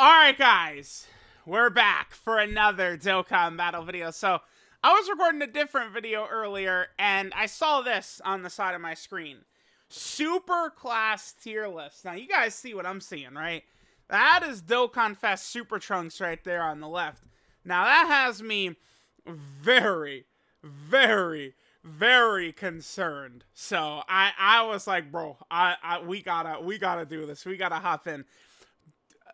Alright guys, we're back for another Dokkan battle video. So, I was recording a different video earlier, and I saw this on the side of my screen. Super class tier list. Now, you guys see what I'm seeing, right? That is Dokkan Fest Super Trunks right there on the left. Now, that has me very, very concerned. So, I was like, bro, we gotta do this. We gotta hop in.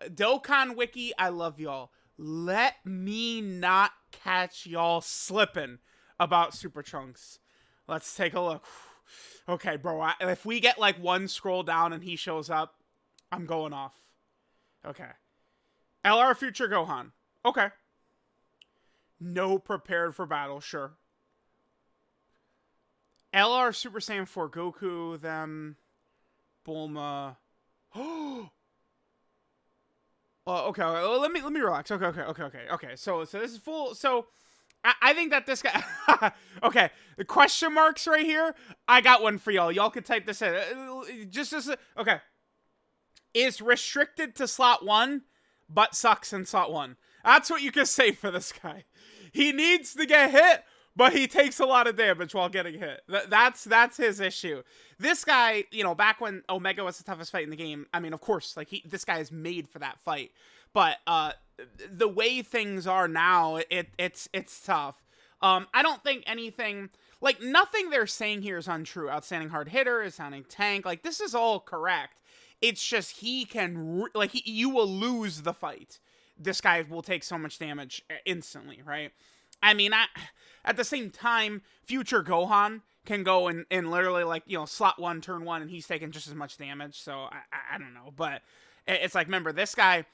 Dokkan Wiki, I love y'all. Let me not catch y'all slipping about Super Trunks. Let's take a look. Okay, bro, if we get like one scroll down and he shows up, I'm going off. Okay. LR Future Gohan. Okay. No prepared for battle, sure. LR Super Saiyan 4 Goku, them, Bulma. Oh! Okay. Let me relax. Okay. So this is full. So I think that this guy. Okay, the question marks right here. I got one for y'all. Y'all can type this in. Okay. Is restricted to slot 1, but sucks in slot 1. That's what you can say for this guy. He needs to get hit, but he takes a lot of damage while getting hit. That's his issue. This guy, you know, back when Omega was the toughest fight in the game, I mean, of course, like this guy is made for that fight. But the way things are now, it's tough. I don't think anything, like nothing they're saying here is untrue. Outstanding hard hitter, outstanding tank, like this is all correct. It's just he can, you will lose the fight. This guy will take so much damage instantly, right? I mean, at the same time, Future Gohan can go in literally, like, you know, slot 1, turn 1, and he's taking just as much damage, so I don't know, but it's like, remember, this guy,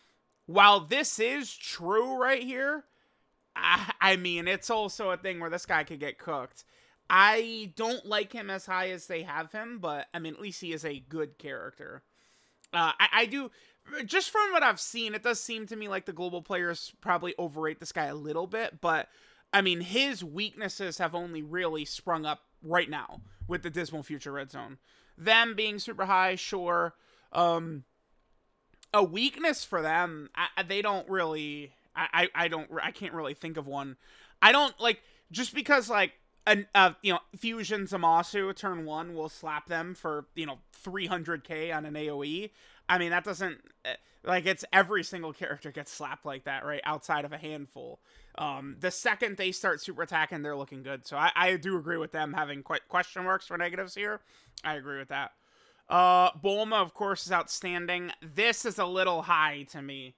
while this is true right here, I mean, it's also a thing where this guy could get cooked. I don't like him as high as they have him, but, I mean, at least he is a good character. I do, just from what I've seen, it does seem to me like the global players probably overrate this guy a little bit, but I mean, his weaknesses have only really sprung up right now with the Dismal Future Red Zone. Them being super high, sure. A weakness for them, they don't really, I can't really think of one. I don't, like, just because, like, you know, Fusion Zamasu turn 1 will slap them for, you know, 300k on an AoE. I mean, that doesn't, like, it's every single character gets slapped like that, right? Outside of a handful. The second they start super attacking, they're looking good. So I do agree with them having question marks for negatives here. I agree with that. Bulma, of course, is outstanding. This is a little high to me.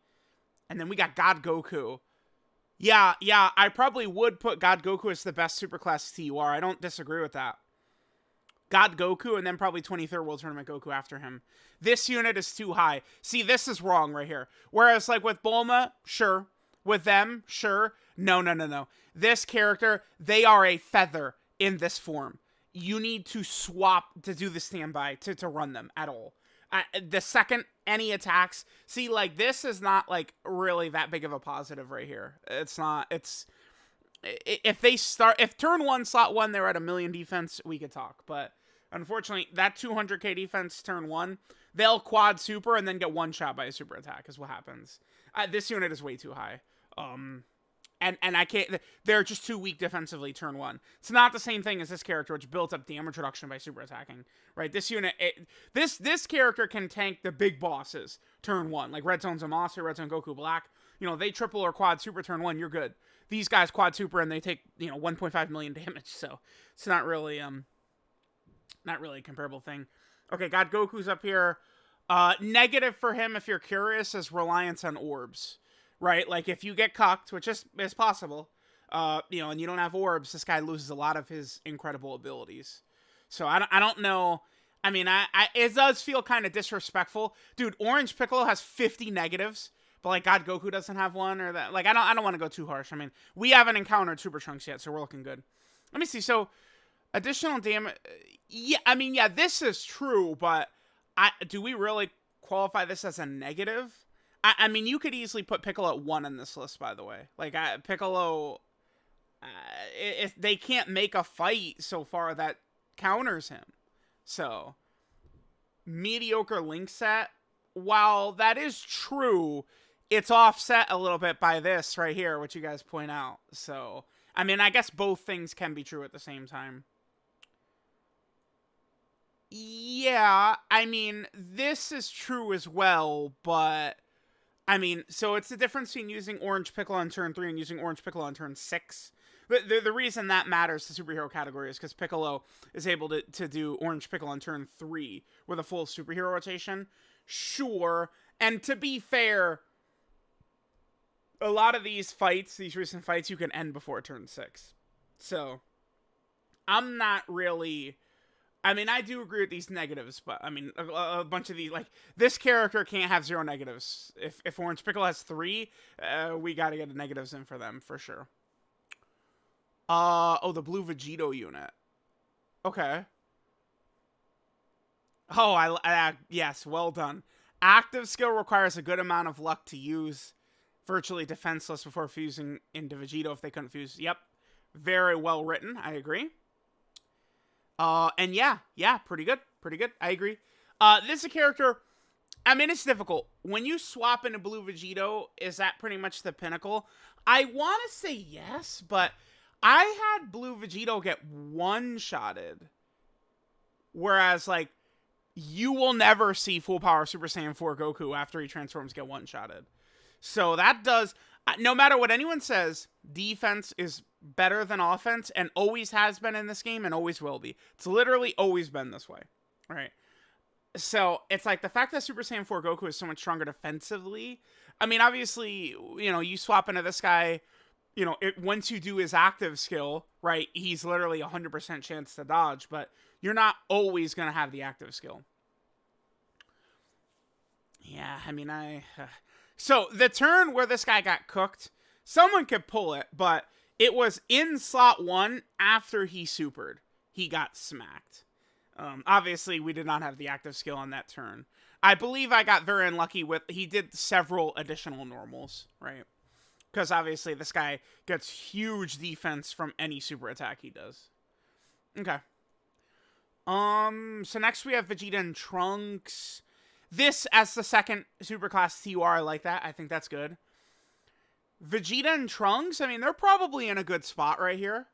And then we got God Goku. Yeah, I probably would put God Goku as the best superclass TUR. I don't disagree with that. God Goku, and then probably 23rd World Tournament Goku after him. This unit is too high. See, this is wrong right here. Whereas, like, with Bulma, sure. With them, sure. No. This character, they are a feather in this form. You need to swap to do the standby to run them at all. The second any attacks, see, like, this is not, like, really that big of a positive right here. It's not, it's, if turn 1, slot 1, they're at 1,000,000 defense, we could talk, but unfortunately, that 200k defense turn 1, they'll quad super and then get one shot by a super attack is what happens. This unit is way too high. And I can't, they're just too weak defensively turn 1. It's not the same thing as this character, which built up damage reduction by super attacking, right? This unit, this character can tank the big bosses turn 1, like Red Zone Zamasu, Red Zone Goku Black. You know, they triple or quad super turn 1, you're good. These guys quad super and they take, you know, 1.5 million damage, so it's not really a comparable thing. Okay, God Goku's up here. Negative for him, if you're curious, is reliance on orbs. Right, like if you get cucked, which is possible, you know, and you don't have orbs, this guy loses a lot of his incredible abilities. So I don't know. I mean, it does feel kind of disrespectful, dude. Orange Piccolo has 50 negatives, but like God Goku doesn't have one, or that. Like I don't want to go too harsh. I mean, we haven't encountered Super Trunks yet, so we're looking good. Let me see. So additional damage. Yeah, I mean, yeah, this is true, but do we really qualify this as a negative? I mean, you could easily put Piccolo at 1 in this list, by the way. Like, Piccolo, if they can't make a fight so far that counters him. So, mediocre link set, while that is true, it's offset a little bit by this right here, which you guys point out. So, I mean, I guess both things can be true at the same time. Yeah, I mean, this is true as well, but I mean, so it's the difference between using Orange Piccolo on turn 3 and using Orange Piccolo on turn 6. The reason that matters to superhero category is because Piccolo is able to do Orange Piccolo on turn 3 with a full superhero rotation. Sure, and to be fair, a lot of these fights, these recent fights, you can end before turn 6. So, I'm not really... I mean, I do agree with these negatives, but I mean, a bunch of these, like, this character can't have 0 negatives. If Orange Piccolo has 3, we gotta get the negatives in for them, for sure. Oh, the Blue Vegito unit. Okay. Oh, yes, well done. Active skill requires a good amount of luck to use. Virtually defenseless before fusing into Vegito if they couldn't fuse. Yep. Very well written, I agree. And yeah, pretty good. I agree. This is a character, I mean, it's difficult. When you swap into Blue Vegito, is that pretty much the pinnacle? I want to say yes, but I had Blue Vegito get one-shotted. Whereas, like, you will never see full power Super Saiyan 4 Goku after he transforms get one-shotted. So that does, no matter what anyone says, defense is better than offense and always has been in this game and always will be. It's literally always been this way, right? So it's like the fact that Super Saiyan 4 Goku is so much stronger defensively. I mean, obviously, you know, you swap into this guy, you know, once you do his active skill, right, he's literally 100% chance to dodge, but you're not always going to have the active skill. Yeah, I mean, So the turn where this guy got cooked, someone could pull it, but it was in slot 1 after he supered. He got smacked. Obviously, we did not have the active skill on that turn. I believe I got very unlucky with... He did several additional normals, right? Because obviously this guy gets huge defense from any super attack he does. Okay. So next we have Vegeta and Trunks. This as the second superclass TUR, I like that. I think that's good. Vegeta and Trunks, I mean, they're probably in a good spot right here.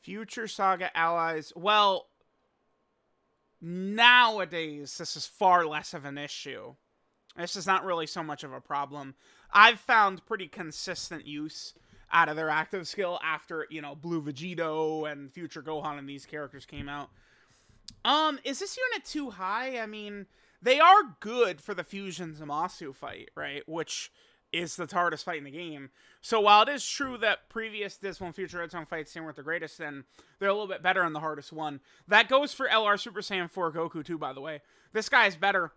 Future Saga allies. Well, nowadays, this is far less of an issue. This is not really so much of a problem. I've found pretty consistent use out of their active skill after, you know, Blue Vegito and Future Gohan and these characters came out. Is this unit too high? I mean, they are good for the Fusion Zamasu fight, right? Which is the hardest fight in the game. So while it is true that previous Dismal and Future Red Zone fights weren't the greatest, then they're a little bit better in the hardest one. That goes for LR Super Saiyan 4 Goku too, by the way. This guy is better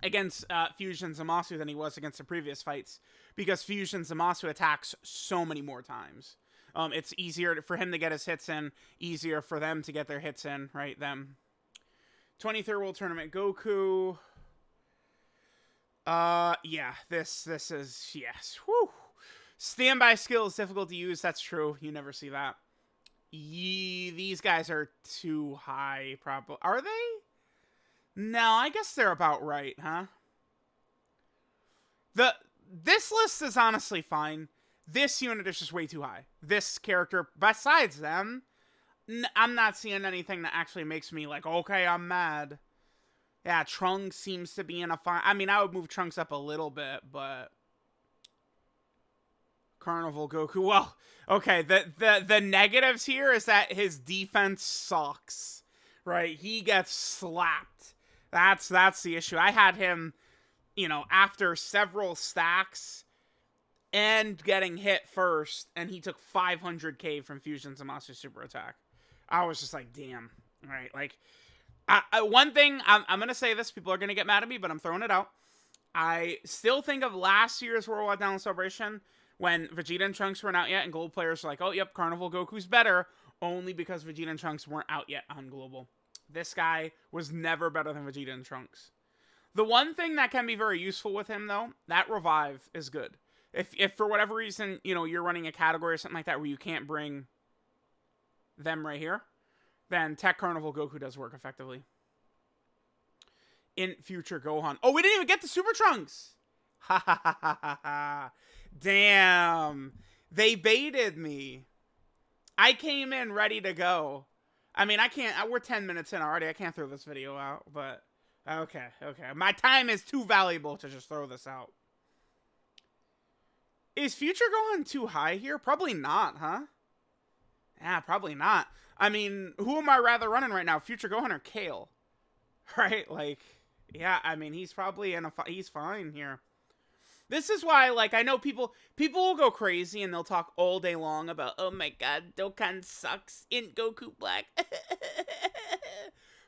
against Fusion Zamasu than he was against the previous fights, because Fusion Zamasu attacks so many more times. It's easier for him to get his hits in, easier for them to get their hits in, right? Them. 23rd World Tournament Goku. Yeah, this is, yes. Whew. Standby skill is difficult to use, that's true. You never see that. These guys are too high, probably. Are they? No, I guess they're about right, huh? This list is honestly fine. This unit is just way too high. This character, besides them, I'm not seeing anything that actually makes me like, okay, I'm mad. Yeah, Trunks seems to be in a fine... I mean, I would move Trunks up a little bit, but... Carnival Goku, well, okay, the negatives here is that his defense sucks, right? He gets slapped. That's the issue. I had him, you know, after several stacks and getting hit first, and he took 500k from Fusion Zamasu Super Attack. I was just like, damn, right? Like, one thing, I'm going to say this, people are going to get mad at me, but I'm throwing it out. I still think of last year's Worldwide Download Celebration, when Vegeta and Trunks weren't out yet, and Global players were like, oh, yep, Carnival Goku's better, only because Vegeta and Trunks weren't out yet on Global. This guy was never better than Vegeta and Trunks. The one thing that can be very useful with him, though, that revive is good. If for whatever reason, you know, you're running a category or something like that where you can't bring them right here, then Tech Carnival Goku does work effectively. in future Gohan. Oh, we didn't even get the Super Trunks. Ha ha ha ha ha ha. Damn. They baited me. I came in ready to go. I mean, I can't. We're 10 minutes in already. I can't throw this video out, but okay. My time is too valuable to just throw this out. Is Future Gohan too high here? Probably not, huh? Yeah, probably not. I mean, who am I rather running right now? Future Gohan or Kale? Right? Like, yeah, I mean, he's probably he's fine here. This is why, like, I know people will go crazy and they'll talk all day long about, oh my god, Dokkan sucks in Goku Black.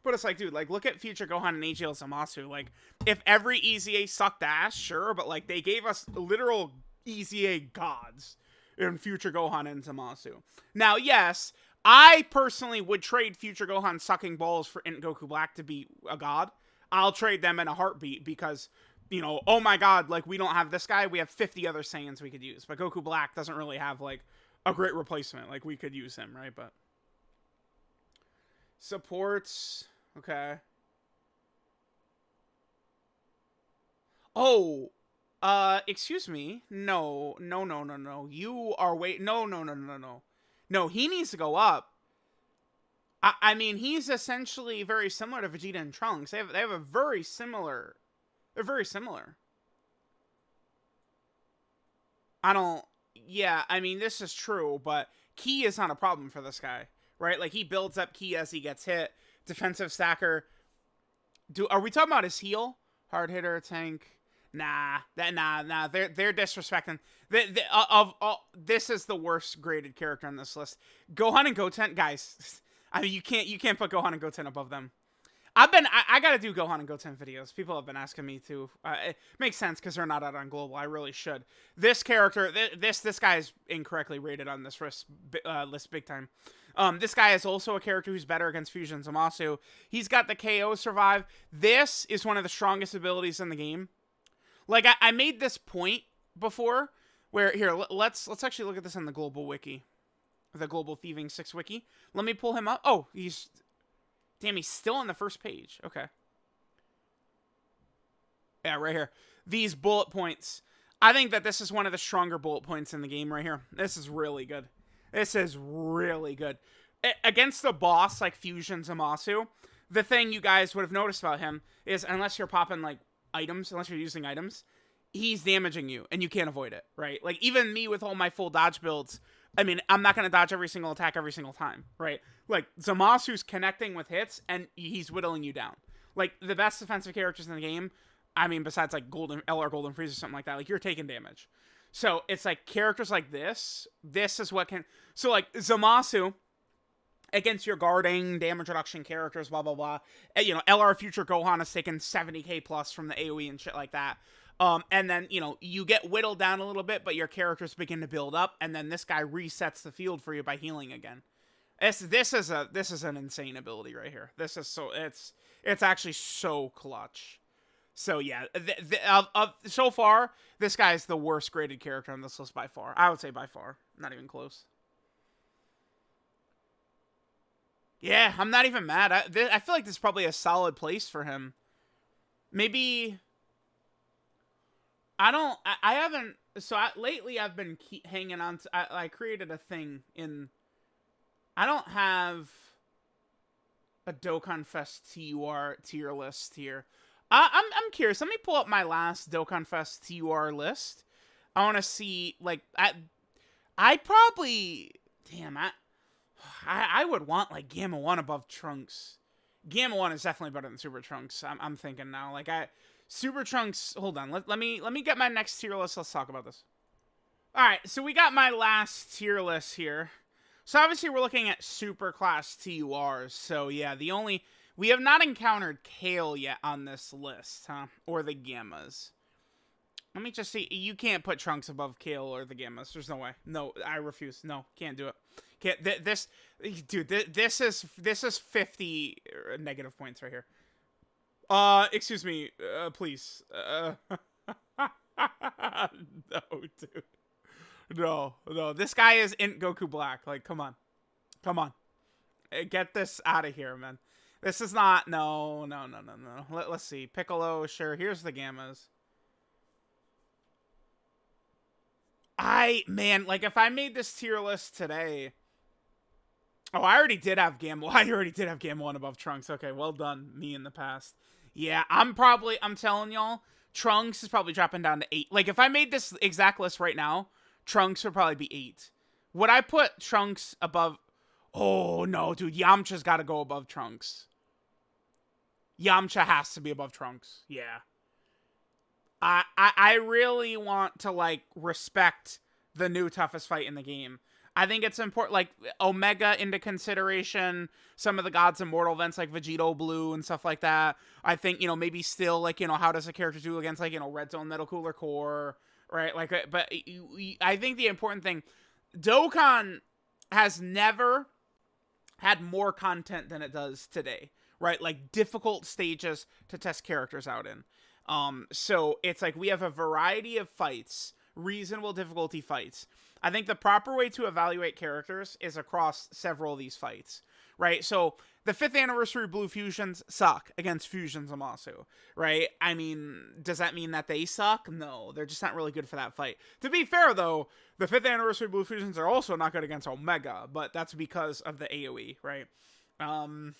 But it's like, dude, like, look at Future Gohan and AGL Zamasu. Like, if every EZA sucked ass, sure, but, like, they gave us literal EZA gods in Future Gohan and Zamasu. Now, yes, I personally would trade Future Gohan sucking balls for Int Goku Black to be a god. I'll trade them in a heartbeat because, you know, oh my god, like, we don't have this guy, we have 50 other Saiyans we could use. But Goku Black doesn't really have, like, a great replacement. Like, we could use him, right? But supports, okay. Oh, excuse me. No. You are no. No, he needs to go up. I mean, he's essentially very similar to Vegeta and Trunks. They have a very similar. They're very similar. Yeah, I mean, this is true, but Ki is not a problem for this guy, right? Like, he builds up Ki as he gets hit. Defensive stacker. Are we talking about his heal? Hard hitter, tank. Nah. They're disrespecting. This is the worst graded character on this list. Gohan and Goten, guys. I mean, you can't put Gohan and Goten above them. I gotta do Gohan and Goten videos. People have been asking me to. It makes sense because they're not out on Global. I really should. This character, this guy is incorrectly rated on this list big time. This guy is also a character who's better against Fusion Zamasu. He's got the KO survive. This is one of the strongest abilities in the game. Like, I made this point before, where, here, let's actually look at this on the Global Wiki. The Global Thieving 6 Wiki. Let me pull him up. Oh, damn, he's still on the first page. Okay. Yeah, right here. These bullet points. I think that this is one of the stronger bullet points in the game right here. This is really good. This is really good. Against the boss, like Fusion Zamasu, the thing you guys would have noticed about him is, unless you're popping, like, items, unless you're using items, he's damaging you, and you can't avoid it, right? Like, even me with all my full dodge builds, I mean, I'm not going to dodge every single attack every single time, right? Like, Zamasu's connecting with hits, and he's whittling you down. Like, the best defensive characters in the game, I mean, besides, like, LR Golden Freeze or something like that, like, you're taking damage. So, it's like, characters like this is what can... So, like, Zamasu, against your guarding, damage reduction characters, blah, blah, blah. You know, LR Future Gohan has taken 70k plus from the AoE and shit like that. And then, you know, you get whittled down a little bit, but your characters begin to build up, and then this guy resets the field for you by healing again. This is an insane ability right here. This is it's actually so clutch. So yeah, so far, this guy is the worst graded character on this list by far. I would say by far, not even close. Yeah, I'm not even mad. I feel like this is probably a solid place for him. Maybe... I haven't... So, lately I've been hanging on to... I created a thing in... I don't have a Dokkan Fest TUR tier list here. I'm curious. Let me pull up my last Dokkan Fest TUR list. I want to see, like... I probably... Damn, I would want, like, Gamma 1 above Trunks. Gamma 1 is definitely better than Super Trunks. I'm thinking now. Like, Super Trunks... Hold on. Let me get my next tier list. Let's talk about this. Alright, so we got my last tier list here. So, obviously, we're looking at Super Class TURs. So, yeah, we have not encountered Kale yet on this list, huh? Or the Gammas. Let me just see. You can't put Trunks above Kale or the Gammas. There's no way. No, I refuse. No, can't do it. Can't. This is 50 negative points right here. Excuse me, please. No, dude. No. This guy is Int Goku Black. Like, come on. Get this out of here, man. This is not, no, no, no, no, no. Let's see. Piccolo, sure. Here's the Gammas. Man, like, if I made this tier list today... Oh, I already did have Gamma. I already did have Gamma 1 above Trunks. Okay, well done, me in the past. Yeah, I'm telling y'all, Trunks is probably dropping down to 8. Like, if I made this exact list right now, Trunks would probably be 8. Would I put Trunks above... Oh, no, dude, Yamcha's got to go above Trunks. Yamcha has to be above Trunks. Yeah. I really want to, like, respect the new toughest fight in the game. I think it's important, like, Omega into consideration, some of the Gods Immortal events like Vegito Blue and stuff like that. I think, you know, maybe still, like, you know, how does a character do against, like, you know, Red Zone Metal Cooler Core, right? Like, but I think the important thing, Dokkan has never had more content than it does today, right? Like, difficult stages to test characters out in. So it's like we have a variety of fights, reasonable difficulty fights. I think the proper way to evaluate characters is across several of these fights, right? So the 5th anniversary Blue Fusions suck against Fusion Zamasu, right? I mean, does that mean that they suck? No, they're just not really good for that fight. To be fair, though, the 5th anniversary Blue Fusions are also not good against Omega, but that's because of the AoE, right? Yeah,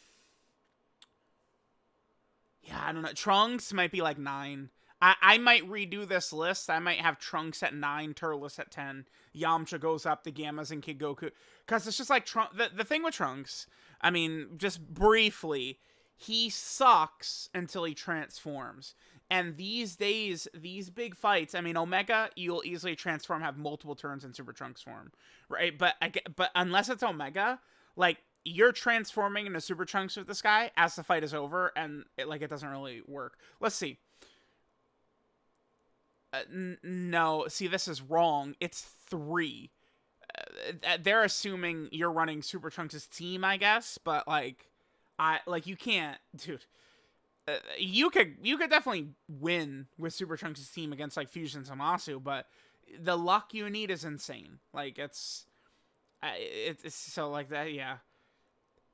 I don't know. Trunks might be like 9. I might redo this list. I might have Trunks at 9, Turles at 10. Yamcha goes up, the Gammas, and Kid Goku. Because it's just like, the thing with Trunks, I mean, just briefly, he sucks until he transforms. And these days, these big fights, I mean, Omega, you'll easily transform, have multiple turns in Super Trunks form, right? But unless it's Omega, like, you're transforming into Super Trunks with this guy as the fight is over, and it doesn't really work. Let's see. No, see, this is wrong. It's 3. They're assuming you're running Super Trunks' team, I guess, but you can't, dude. You could definitely win with Super Trunks' team against like Fusion Zamasu, but the luck you need is insane. Like it's so like that. Yeah,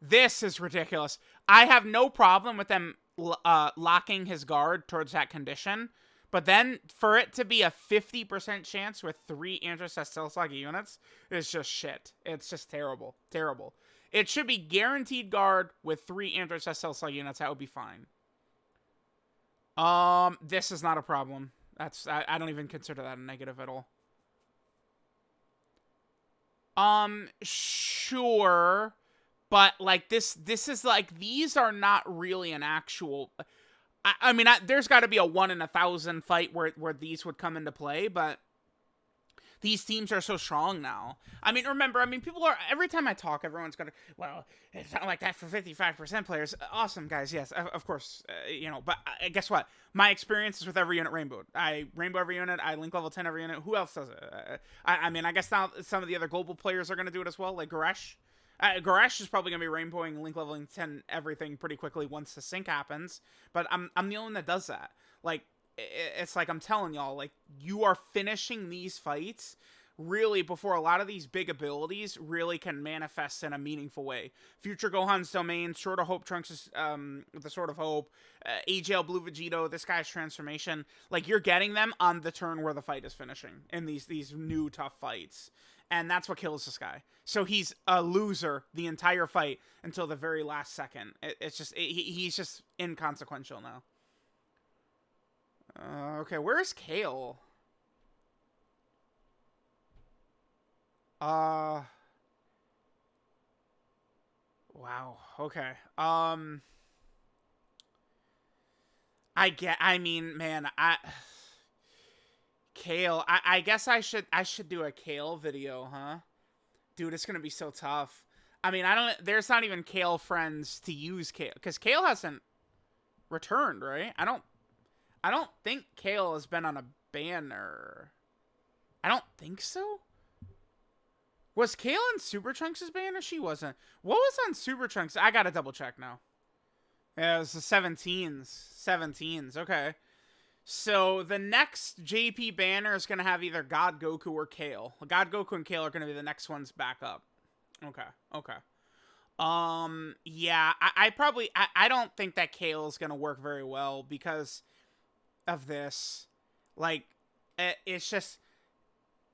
this is ridiculous. I have no problem with them locking his guard towards that condition. But then, for it to be a 50% chance with 3 Andros Estelle Saga units is just shit. It's just terrible. Terrible. It should be guaranteed guard with 3 Andros Estelle Saga units. That would be fine. This is not a problem. I don't even consider that a negative at all. Sure. But, like, this is, like, these are not really an actual... I mean, there's got to be a 1 in 1,000 fight where these would come into play, but these teams are so strong now. I mean, remember, people are, every time I talk, everyone's going to, well, it's not like that for 55% players. Awesome, guys, yes, of course, you know, but guess what? My experience is with every unit rainbowed. I rainbow every unit, I link level 10 every unit. Who else does it? I mean, I guess now some of the other global players are going to do it as well, like Goresh. Goresh is probably going to be rainbowing and link leveling 10 everything pretty quickly once the sync happens. But I'm the only one that does that. Like, it's like I'm telling y'all, like, you are finishing these fights really before a lot of these big abilities really can manifest in a meaningful way. Future Gohan's Domain, Sword of Hope Trunks is, the Sword of Hope, AGL Blue Vegito, this guy's transformation. Like, you're getting them on the turn where the fight is finishing in these new tough fights. And that's what kills this guy. So he's a loser the entire fight until the very last second. It's just, he's just inconsequential now. Okay, where's Kale? Wow. Okay. Kale, I guess I should do a Kale video, huh? Dude, it's gonna be so tough. I mean, there's not even Kale friends to use Kale, because Kale hasn't returned, right? I don't think Kale has been on a banner. I don't think so. Was Kale on Super Trunks' banner? She wasn't. What was on Super Trunks? I gotta double check now. Yeah, it was the 17s. Okay. So the next JP banner is going to have either God Goku or Kale. God Goku and Kale are going to be the next ones back up. Okay. Yeah, I probably, I don't think that Kale is gonna work very well because of this. Like, it's just,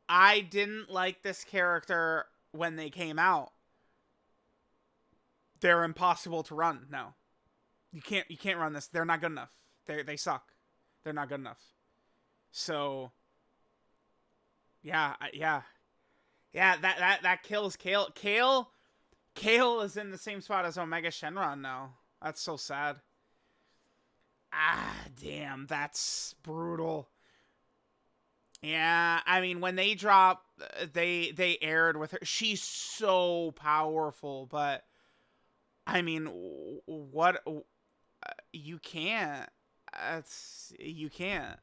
I didn't like this character when they came out. They're impossible to run now. You can't run this. They're not good enough. They suck. They're not good enough. So, yeah. That kills Kale. Kale is in the same spot as Omega Shenron now. That's so sad. Ah, damn, that's brutal. Yeah, I mean, when they drop, they aired with her. She's so powerful, but I mean, what? You can't. You can't.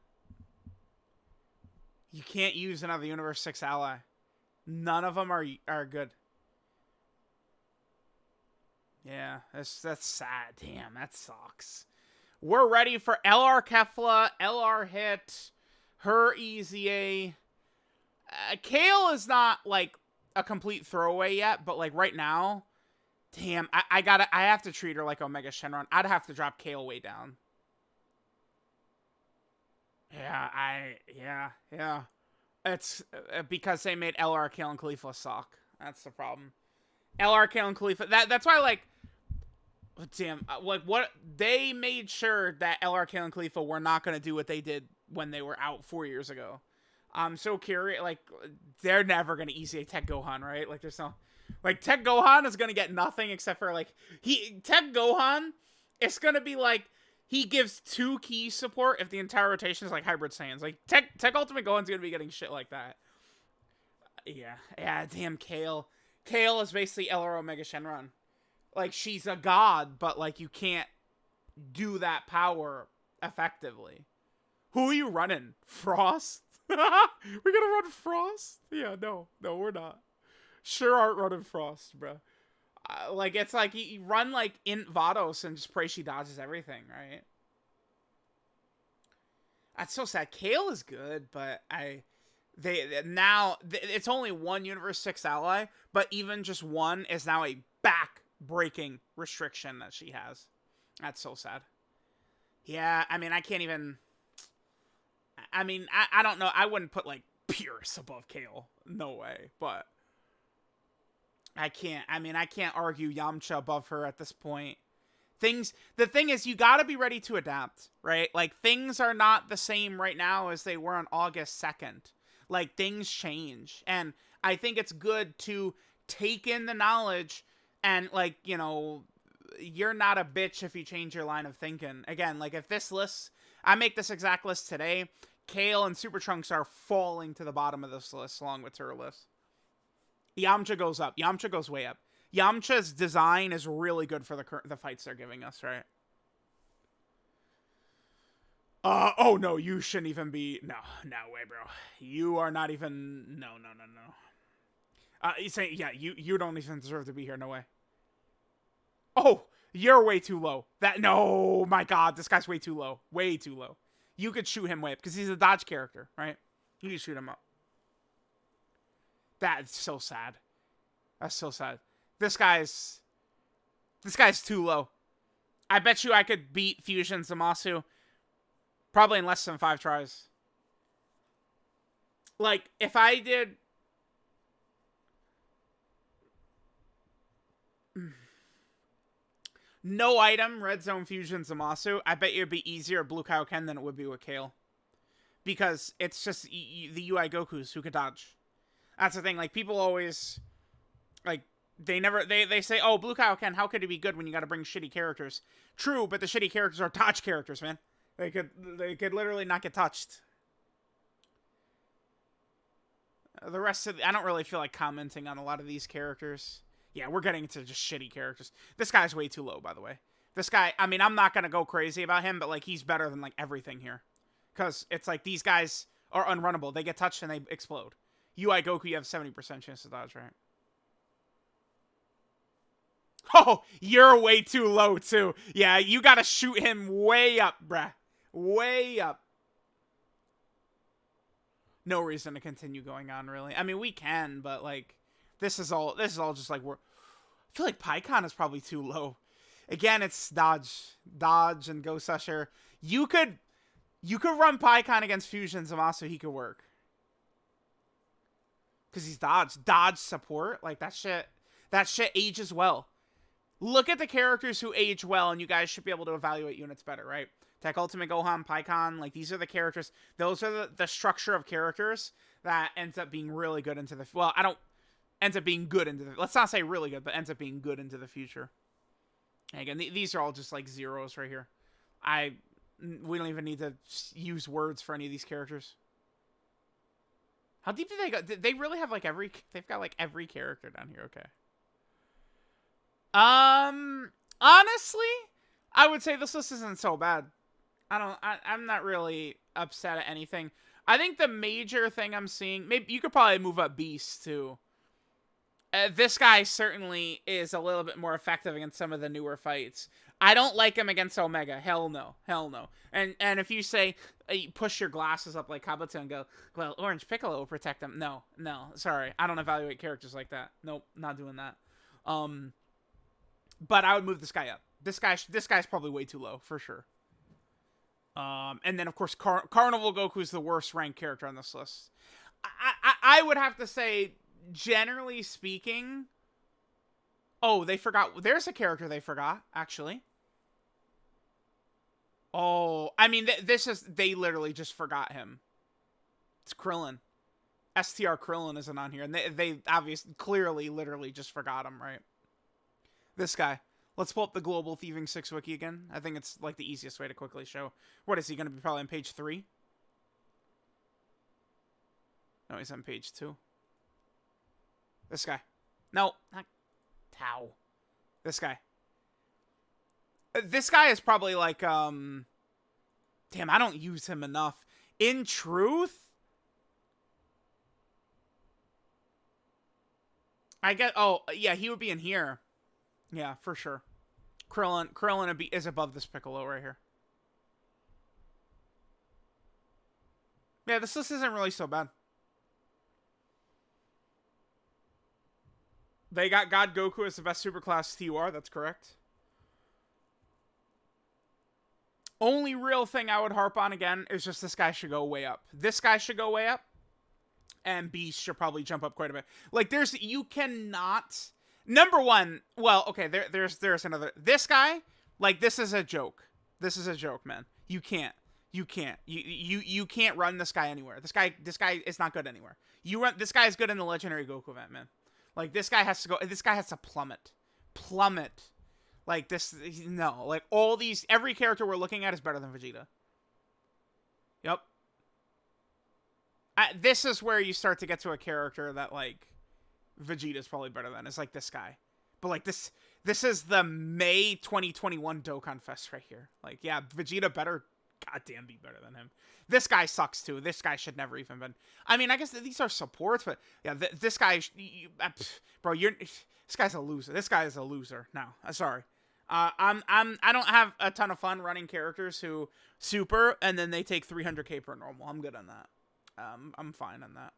You can't use another Universe 6 ally. None of them are good. Yeah, that's sad. Damn, that sucks. We're ready for LR Kefla, LR Hit, her EZA. Kale is not like a complete throwaway yet, but like right now, damn, I have to treat her like Omega Shenron. I'd have to drop Kale way down. Yeah. It's because they made LR Kale and Khalifa suck. That's the problem. LR Kale and Khalifa. That's why like. Damn, like what they made sure that LR Kale and Khalifa were not going to do what they did when they were out 4 years ago. I'm so curious. Like, they're never going to EZA Tech Gohan, right? Like, there's no, like, Tech Gohan is going to get nothing except for like Tech Gohan. It's going to be like he gives 2 key support if the entire rotation is like Hybrid Saiyans. Like Tech Ultimate Gohan's going to be getting shit like that. Yeah. Damn, Kale. Kale is basically LR Omega Shenron. Like, she's a god, but, like, you can't do that power effectively. Who are you running? Frost? We're gonna run Frost? Yeah, no, we're not. Sure aren't running Frost, bro. Like, it's like, you run, like, Int Vados and just pray she dodges everything, right? That's so sad. Kale is good, but it's only one Universe 6 ally, but even just one is now a back-breaking restriction that she has. That's so sad. Yeah, I mean, I can't even... I mean, I don't know. I wouldn't put, like, Pierce above Kale. No way. But I can't argue Yamcha above her at this point. The thing is, you gotta be ready to adapt, right? Like, things are not the same right now as they were on August 2nd. Like, things change. And I think it's good to take in the knowledge and, like, you know, you're not a bitch if you change your line of thinking. Again, like, if this list, I make this exact list today, Kale and Super Trunks are falling to the bottom of this list along with Turles. Yamcha goes up. Yamcha goes way up. Yamcha's design is really good for the fights they're giving us, right? Oh no, you shouldn't even be. No way, bro. You are not even. No. You say, yeah, you don't even deserve to be here. No way. Oh, you're way too low. No, my God, this guy's way too low. Way too low. You could shoot him way up because he's a dodge character, right? You can shoot him up. That's so sad. That's so sad. This guy's too low. I bet you I could beat Fusion Zamasu probably in less than 5 tries. Like, if I did... No item, Red Zone Fusion Zamasu, I bet you it'd be easier at Blue Kaioken than it would be with Kale. Because it's just the UI Gokus who could dodge. That's the thing, like, people always... Like, they say, oh, Blue Kaioken, how could it be good when you gotta bring shitty characters? True, but the shitty characters are dodge characters, man. They could literally not get touched. The rest of I don't really feel like commenting on a lot of these characters. Yeah, we're getting into just shitty characters. This guy's way too low, by the way. This guy, I mean, I'm not gonna go crazy about him, but, like, he's better than, like, everything here. Because it's like, these guys are unrunnable. They get touched and they explode. UI Goku, you have 70% chance to dodge, right? Oh, you're way too low, too. Yeah, you gotta shoot him way up, bruh. Way up. No reason to continue going on, really. I mean, we can, but, like, this is all just, like, we're... I feel like Pycon is probably too low. Again, it's dodge, and Ghost Usher. You could run Pycon against Fusion Zamasu. He could work because he's dodge support. Like that shit ages well. Look at the characters who age well, and you guys should be able to evaluate units better, right? Tech Ultimate Gohan, Pycon, like these are the characters. Those are the structure of characters that ends up being really good into the... Well, ends up being good into the... Let's not say really good, but ends up being good into the future. And again, these are all just like zeros right here. We don't even need to use words for any of these characters. How deep do they go? They really have like every... They've got like every character down here, okay. Honestly, I would say this list isn't so bad. I'm not really upset at anything. I think the major thing I'm seeing, maybe you could probably move up Beast too. This guy certainly is a little bit more effective against some of the newer fights. I don't like him against Omega. Hell no. Hell no. And if you say, you push your glasses up like Kabuto and go, well, Orange Piccolo will protect him. No. Sorry. I don't evaluate characters like that. Nope. Not doing that. But I would move this guy up. This guy's probably way too low, for sure. And then, of course, Carnival Goku is the worst ranked character on this list. I would have to say, generally speaking... Oh, they forgot... There's a character they forgot, actually. Oh, I mean, they literally just forgot him. It's Krillin. STR Krillin isn't on here, and they obviously, clearly, literally just forgot him, right? This guy. Let's pull up the Global Thieving 6 wiki again. I think it's like the easiest way to quickly show. What is he going to be? Probably on page 3? No, he's on page 2. This guy. No, not Tao. This guy. This guy is probably like, damn, I don't use him enough. In truth, I get, oh, yeah, he would be in here. Yeah, for sure. Krillin is above this Piccolo right here. Yeah, this list isn't really so bad. They got God Goku as the best superclass TUR, that's correct. Only real thing I would harp on again is just this guy should go way up. This guy should go way up. And Beast should probably jump up quite a bit. Like, you cannot... Number one, well, okay, there's another. This guy, like, this is a joke. This is a joke, man. You can't run this guy anywhere. This guy is not good anywhere. This guy is good in the Legendary Goku event, man. Like, this guy has to plummet. Like, no. Like, every character we're looking at is better than Vegeta. Yep. This is where you start to get to a character that, like, Vegeta's probably better than. It's like this guy. But, like, this is the May 2021 Dokkan Fest right here. Like, yeah, Vegeta better goddamn be better than him. This guy sucks, too. This guy should never even been... I mean, I guess these are supports, but, yeah, this guy... bro, this guy's a loser. This guy is a loser. No, sorry. I don't have a ton of fun running characters who super, and then they take 300k per normal. I'm good on that. I'm fine on that.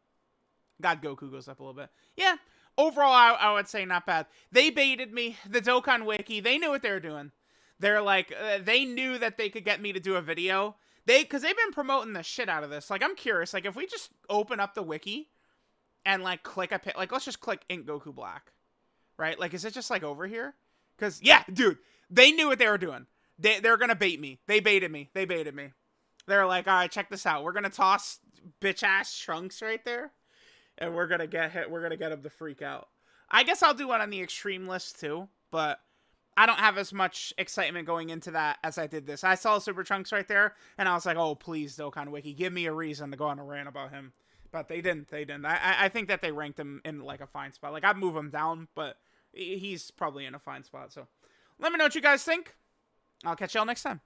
God Goku goes up a little bit. Yeah, overall, I would say not bad. They baited me. The Dokkan Wiki, they knew what they were doing. They're like, they knew that they could get me to do a video. Because they've been promoting the shit out of this. Like, I'm curious. Like, if we just open up the wiki and, like, click a like, let's just click Ink Goku Black. Right? Like, is it just, like, over here? Because, yeah, dude, they knew what they were doing. They're going to bait me. They baited me. They're like, all right, check this out. We're going to toss bitch-ass Trunks right there. And we're going to get hit. We're going to get him to freak out. I guess I'll do one on the extreme list, too. But I don't have as much excitement going into that as I did this. I saw Super Trunks right there, and I was like, oh, please, Dokkan Wiki, give me a reason to go on a rant about him. But they didn't. I think that they ranked him in, like, a fine spot. Like, I'd move him down, but he's probably in a fine spot. So let me know what you guys think. I'll catch y'all next time.